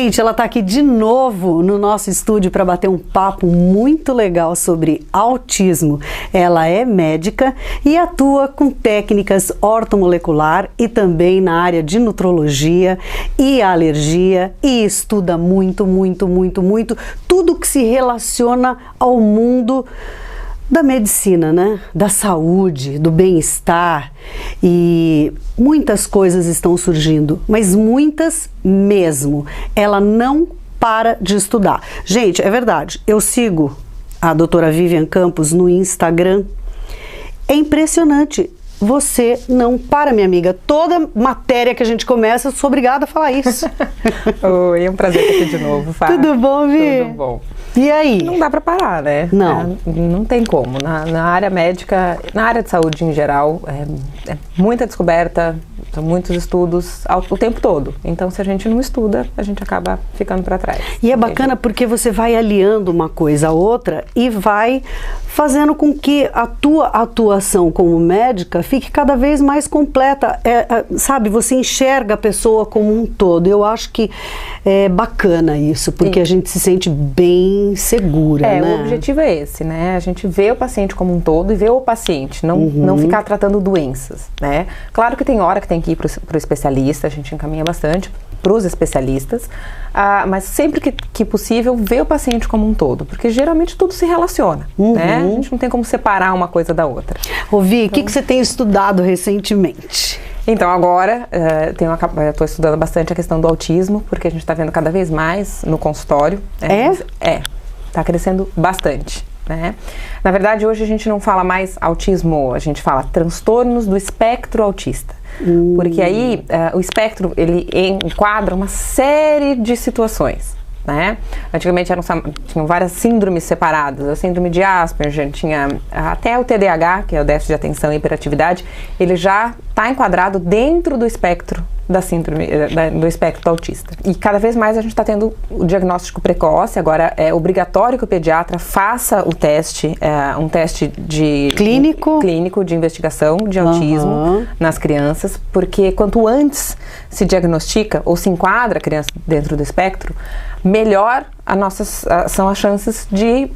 Gente, ela está aqui de novo no nosso estúdio para bater um papo muito legal sobre autismo. Ela é médica e atua com técnicas ortomolecular e também na área de nutrologia e alergia e estuda muito tudo que se relaciona ao mundo da medicina, né? Da saúde, do bem-estar, e muitas coisas estão surgindo, mas muitas mesmo. Ela não para de estudar. Gente, é verdade, eu sigo a doutora Vivian Campos no Instagram. É impressionante. Você não para, minha amiga. Toda matéria que a gente começa, eu sou obrigada a falar isso. Oi, é um prazer estar aqui de novo, Fá. Tudo bom, Vi? Tudo bom. E aí? Não dá para parar, né? Não. Não tem como. Na área médica, na área de saúde em geral, é muita descoberta, são muitos estudos o tempo todo. Então, se a gente não estuda, a gente acaba ficando para trás. E é bacana porque você vai aliando uma coisa a outra e vai fazendo com que a tua atuação como médica fique cada vez mais completa. Sabe, você enxerga a pessoa como um todo. Eu acho que é bacana isso, porque a gente se sente bem segura, né? O objetivo é esse, né? A gente vê o paciente como um todo e vê o paciente, não ficar tratando doenças, né? Claro que tem hora que tem que ir para o especialista, a gente encaminha bastante para os especialistas, mas sempre que possível, ver o paciente como um todo, porque geralmente tudo se relaciona, né? A gente não tem como separar uma coisa da outra. Vi, o que você tem estudado recentemente? Então, agora, estou estudando bastante a questão do autismo, porque a gente está vendo cada vez mais no consultório. Está crescendo bastante, né? Na verdade, hoje a gente não fala mais autismo, a gente fala transtornos do espectro autista. Porque aí, o espectro, ele enquadra uma série de situações, né? Antigamente tinham várias síndromes separadas, a síndrome de Asperger, tinha até o TDAH, que é o déficit de atenção e hiperatividade, ele já está enquadrado dentro do espectro da síndrome, do espectro autista. E cada vez mais a gente está tendo o diagnóstico precoce. Agora é obrigatório que o pediatra faça o teste, um teste clínico de investigação de autismo nas crianças, porque quanto antes se diagnostica ou se enquadra a criança dentro do espectro, melhor são as chances de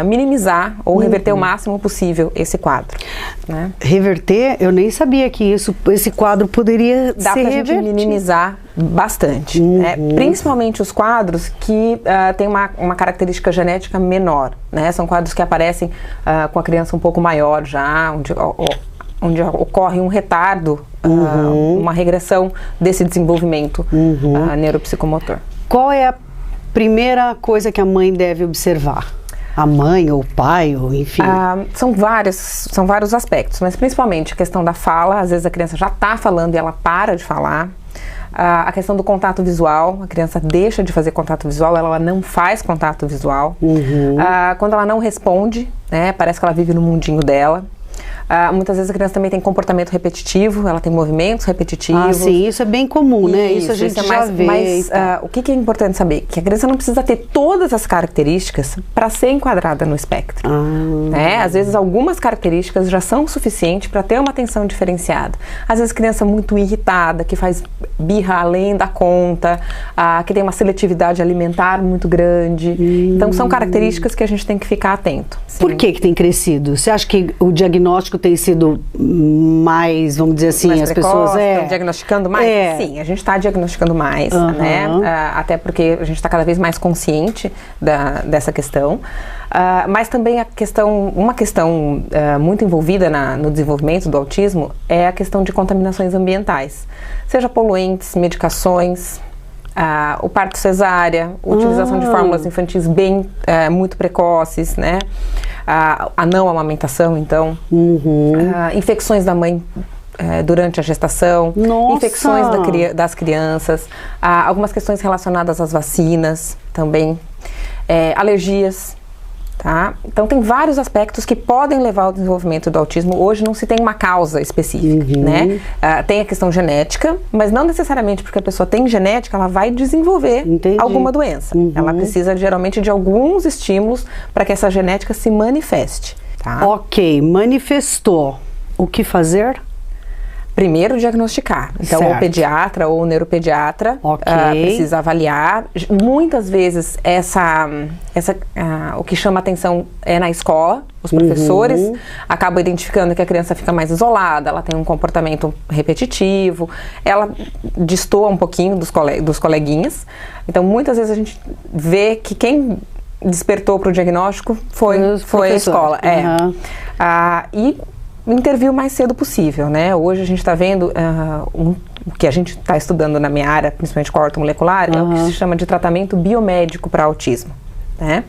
minimizar ou reverter o máximo possível esse quadro, né? Reverter? Eu nem sabia que esse quadro poderia ser revertido. Dá pra gente minimizar bastante, né? Principalmente os quadros que têm uma característica genética menor, né? São quadros que aparecem com a criança um pouco maior já, onde ocorre um retardo, uma regressão desse desenvolvimento neuropsicomotor. Qual é a primeira coisa que a mãe deve observar? A mãe ou o pai, ou enfim? São vários aspectos, mas principalmente a questão da fala. Às vezes a criança já está falando e ela para de falar. A questão do contato visual, a criança deixa de fazer contato visual, ela não faz contato visual. Quando ela não responde, né, parece que ela vive no mundinho dela. Muitas vezes a criança também tem comportamento repetitivo, ela tem movimentos repetitivos. Sim, isso é bem comum, né? Isso a gente já vê. Mas o que é importante saber? Que a criança não precisa ter todas as características para ser enquadrada no espectro. Né? Às vezes algumas características já são suficientes para ter uma atenção diferenciada. Às vezes criança muito irritada, que faz birra além da conta, que tem uma seletividade alimentar muito grande. Então são características que a gente tem que ficar atento. Por que tem crescido? Você acha que o diagnóstico tem sido mais, vamos dizer assim, mais as precoce, pessoas estão diagnosticando mais? Sim, a gente está diagnosticando mais, né? Até porque a gente está cada vez mais consciente dessa questão. Mas também uma questão muito envolvida no desenvolvimento do autismo é a questão de contaminações ambientais, seja poluentes, medicações, o parto cesárea, utilização de fórmulas infantis muito precoces, né? A não amamentação, então, infecções da mãe durante a gestação, infecções das crianças, algumas questões relacionadas às vacinas também, alergias. Tá? Então tem vários aspectos que podem levar ao desenvolvimento do autismo. Hoje não se tem uma causa específica, né? Tem a questão genética, mas não necessariamente porque a pessoa tem genética, ela vai desenvolver alguma doença. Ela precisa geralmente de alguns estímulos para que essa genética se manifeste. Tá? Ok, manifestou. O que fazer? Primeiro, diagnosticar. Então, Certo. o pediatra ou o neuropediatra precisa avaliar. Muitas vezes, o que chama atenção é na escola. Os professores acabam identificando que a criança fica mais isolada, ela tem um comportamento repetitivo, ela destoa um pouquinho dos coleguinhas. Então, muitas vezes a gente vê que quem despertou para o diagnóstico foi a escola. E intervir o mais cedo possível, né? Hoje a gente está vendo o que a gente está estudando na minha área, principalmente com a ortomolecular, é o que se chama de tratamento biomédico para autismo, né?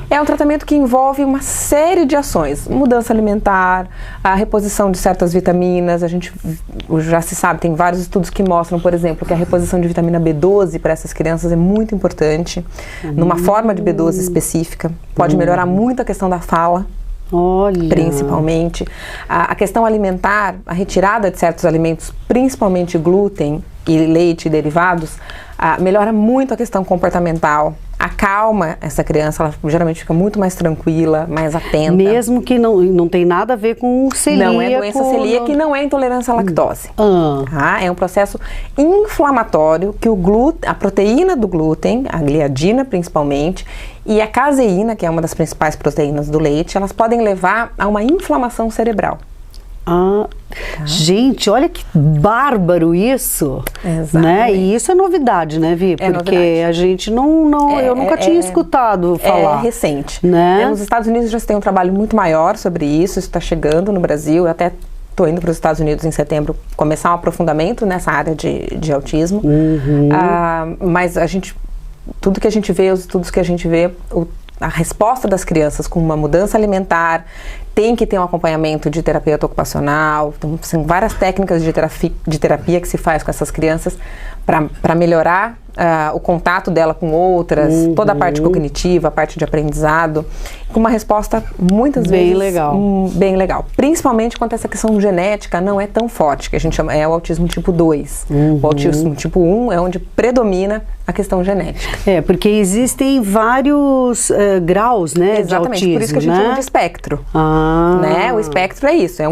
É um tratamento que envolve uma série de ações, mudança alimentar, a reposição de certas vitaminas. A gente já se sabe, tem vários estudos que mostram, por exemplo, que a reposição de vitamina B12 para essas crianças é muito importante, numa forma de B12 específica. Pode melhorar muito a questão da fala. Olha. Principalmente. A questão alimentar, a retirada de certos alimentos, principalmente glúten e leite e derivados, melhora muito a questão comportamental, acalma essa criança, ela geralmente fica muito mais tranquila, mais atenta. Mesmo que não tem nada a ver com celíaco. Não é doença celíaca e não é intolerância à lactose. É um processo inflamatório que a proteína do glúten, a gliadina principalmente, e a caseína, que é uma das principais proteínas do leite, elas podem levar a uma inflamação cerebral. Gente, olha que bárbaro isso. Exatamente. Né? E isso é novidade, né, Vi? Porque a gente eu nunca tinha escutado falar. É recente. Né? Nos Estados Unidos já se tem um trabalho muito maior sobre isso está chegando no Brasil. Eu até estou indo para os Estados Unidos em setembro começar um aprofundamento nessa área de autismo. Mas tudo que a gente vê, os estudos que a gente vê, a resposta das crianças com uma mudança alimentar tem que ter um acompanhamento de terapeuta ocupacional. Então, são várias técnicas de terapia que se faz com essas crianças para melhorar o contato dela com outras, toda a parte cognitiva, a parte de aprendizado, com uma resposta muitas vezes bem legal. Principalmente quando essa questão genética não é tão forte, que a gente chama o autismo tipo 2. O autismo tipo 1 é onde predomina a questão genética. Porque existem vários graus, né, de autismo, por isso que a gente chama de espectro. Né? O espectro é isso,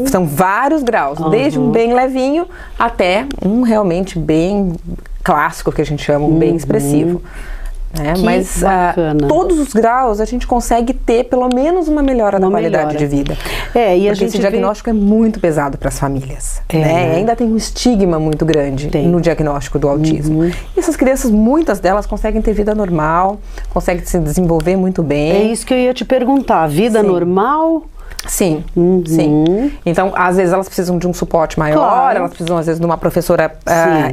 são vários graus, desde um bem levinho até um realmente bem clássico, que a gente chama, bem expressivo. Mas todos os graus a gente consegue ter pelo menos uma melhora na qualidade de vida. E porque esse diagnóstico é muito pesado para as famílias. Ainda tem um estigma muito grande no diagnóstico do autismo. E essas crianças, muitas delas conseguem ter vida normal, conseguem se desenvolver muito bem. É isso que eu ia te perguntar, vida normal? Sim, sim. Então, às vezes elas precisam de um suporte maior, elas precisam às vezes de uma professora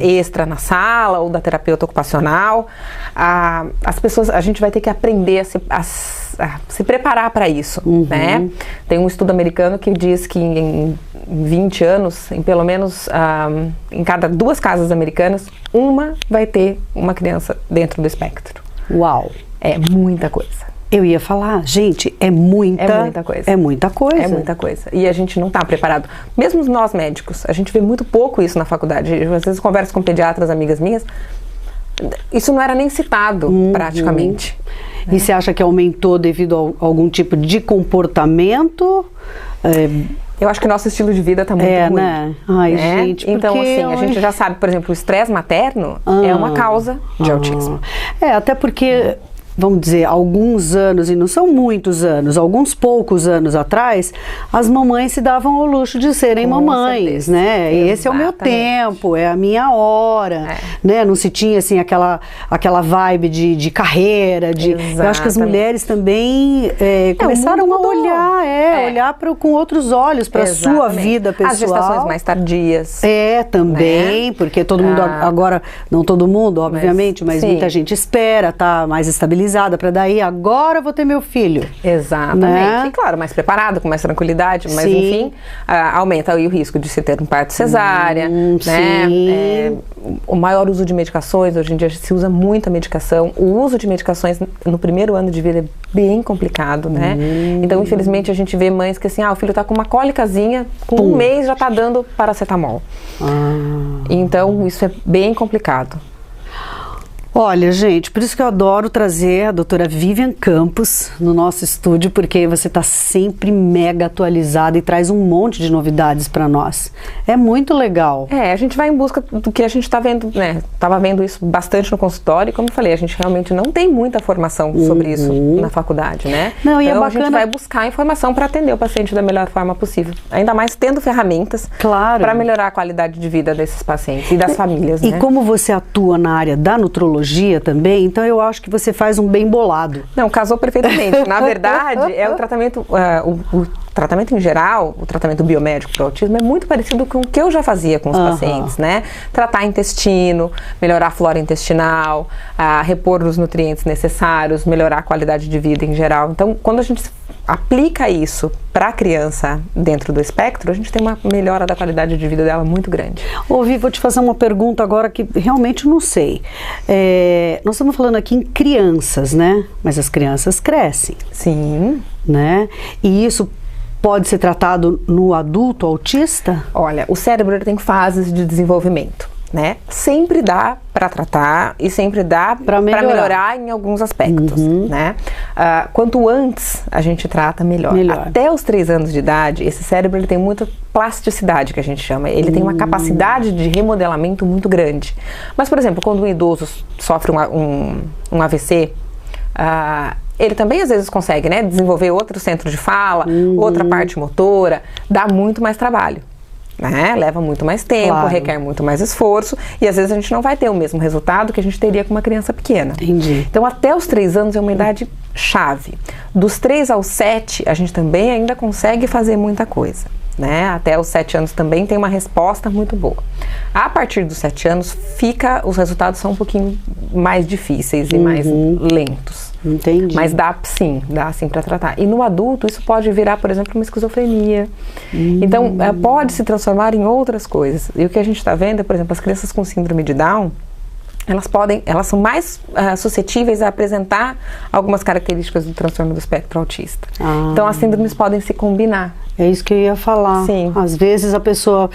extra na sala ou da terapeuta ocupacional. As pessoas, a gente vai ter que aprender a se preparar para isso, né? Tem um estudo americano que diz que em 20 anos, em pelo menos em cada 2 casas americanas, uma vai ter uma criança dentro do espectro. Uau! É muita coisa. Eu ia falar, gente, é muita coisa. É muita coisa. E a gente não está preparado. Mesmo nós médicos, a gente vê muito pouco isso na faculdade. Eu, às vezes, converso com pediatras, amigas minhas, isso não era nem citado, praticamente. E você acha que aumentou devido a algum tipo de comportamento? Eu acho que o nosso estilo de vida está muito ruim. Né? Ai, gente, então, assim, a gente já sabe, por exemplo, o estresse materno é uma causa de autismo. Até porque... Vamos dizer, alguns anos, e não são muitos anos, alguns poucos anos atrás, as mamães se davam ao luxo de serem mamães, né? Esse é o meu tempo, é a minha hora, né? Não se tinha, assim, aquela vibe de carreira, eu acho que as mulheres também começaram a olhar com outros olhos para a sua vida pessoal. As gestações mais tardias. Também, porque todo mundo agora, não todo mundo, obviamente, mas muita gente espera, tá mais estabilizada para daí, agora eu vou ter meu filho. Exatamente. Né? E claro, mais preparado, com mais tranquilidade, mas enfim, aumenta aí o risco de se ter um parto cesárea, né? O maior uso de medicações, hoje em dia se usa muita medicação. O uso de medicações no primeiro ano de vida é bem complicado, né? Então, infelizmente, a gente vê mães que assim, o filho tá com uma cólicazinha, com um mês já tá dando paracetamol. Então, isso é bem complicado. Olha, gente, por isso que eu adoro trazer a doutora Vivian Campos no nosso estúdio, porque você está sempre mega atualizada e traz um monte de novidades para nós. É muito legal. A gente vai em busca do que a gente está vendo, né? Tava vendo isso bastante no consultório e, como eu falei, a gente realmente não tem muita formação sobre isso na faculdade, né? Não, e então é bacana... a gente vai buscar informação para atender o paciente da melhor forma possível. Ainda mais tendo ferramentas para melhorar a qualidade de vida desses pacientes e das famílias, né? E como você atua na área da nutrologia também, então eu acho que você faz um bem bolado. Não, casou perfeitamente. Na verdade, é o tratamento, o tratamento em geral, o tratamento biomédico para o autismo é muito parecido com o que eu já fazia com os pacientes, né? Tratar intestino, melhorar a flora intestinal, repor os nutrientes necessários, melhorar a qualidade de vida em geral. Então, quando a gente aplica isso para a criança dentro do espectro, a gente tem uma melhora da qualidade de vida dela muito grande. Vi, vou te fazer uma pergunta agora que realmente não sei. Nós estamos falando aqui em crianças, né? Mas as crianças crescem. Sim. Né? E isso pode ser tratado no adulto autista? Olha, o cérebro tem fases de desenvolvimento, né? Sempre dá para tratar e sempre dá para melhorar em alguns aspectos, né? Quanto antes a gente trata, melhor. Até os 3 anos de idade, esse cérebro ele tem muita plasticidade, que a gente chama. Ele tem uma capacidade de remodelamento muito grande. Mas, por exemplo, quando um idoso sofre um AVC, ele também às vezes consegue, né, desenvolver outro centro de fala, outra parte motora, dá muito mais trabalho. Né? Leva muito mais tempo, requer muito mais esforço e às vezes a gente não vai ter o mesmo resultado que a gente teria com uma criança pequena. Entendi. Então até os 3 anos é uma idade chave. Dos 3 aos 7 a gente também ainda consegue fazer muita coisa. Né? Até os 7 anos também tem uma resposta muito boa. A partir dos 7 anos os resultados são um pouquinho mais difíceis e mais lentos. Entendi. Mas dá sim para tratar. E no adulto isso pode virar, por exemplo, uma esquizofrenia. Então pode se transformar em outras coisas. E o que a gente está vendo é, por exemplo, as crianças com síndrome de Down, elas são mais suscetíveis a apresentar algumas características do transtorno do espectro autista. Então as síndromes podem se combinar. É isso que eu ia falar. Sim. Às vezes a pessoa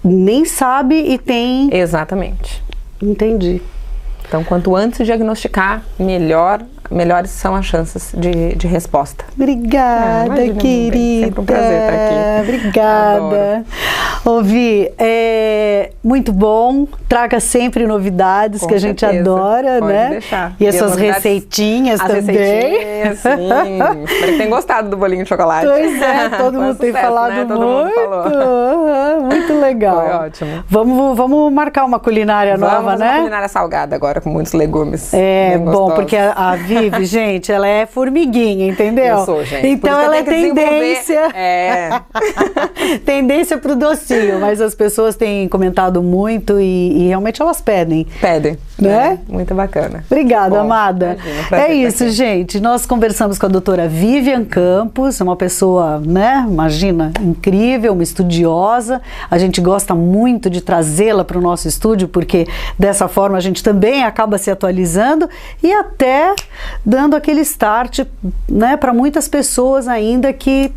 nem sabe e tem... Exatamente. Entendi. Então, quanto antes diagnosticar, melhores são as chances de resposta. Obrigada, querida. Sempre um prazer estar aqui. Obrigada. Vi, muito bom. Traga sempre novidades que a gente adora, pode né? Deixar. E as suas receitinhas também. Receitinhas, sim. Espero que tenham gostado do bolinho de chocolate. Pois é, todo mundo tem falado, né? Muito. Muito legal. Foi ótimo. Vamos marcar uma culinária nova, né? Uma culinária salgada agora, com muitos legumes. Bom, porque a Vivi, gente, ela é formiguinha, entendeu? Eu sou, gente. Então ela é tendência. Tendência pro docinho, mas as pessoas têm comentado muito e realmente elas pedem. Né? Muito bacana. Obrigada, amada. Imagina, é isso, gente. Nós conversamos com a doutora Vivian Campos, uma pessoa, né, imagina, incrível, uma estudiosa. A gente gosta muito de trazê-la para o nosso estúdio, porque dessa forma a gente também acaba se atualizando e até dando aquele start, né, para muitas pessoas ainda que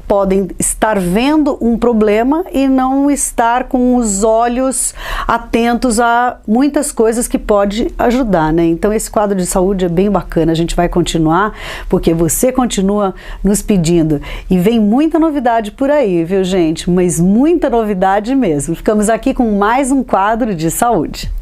podem estar vendo um problema e não estar com os olhos atentos a muitas coisas que pode ajudar, né? Então esse quadro de saúde é bem bacana, a gente vai continuar, porque você continua nos pedindo e vem muita novidade por aí, viu, gente? Mas muita novidade mesmo. Ficamos aqui com mais um quadro de saúde.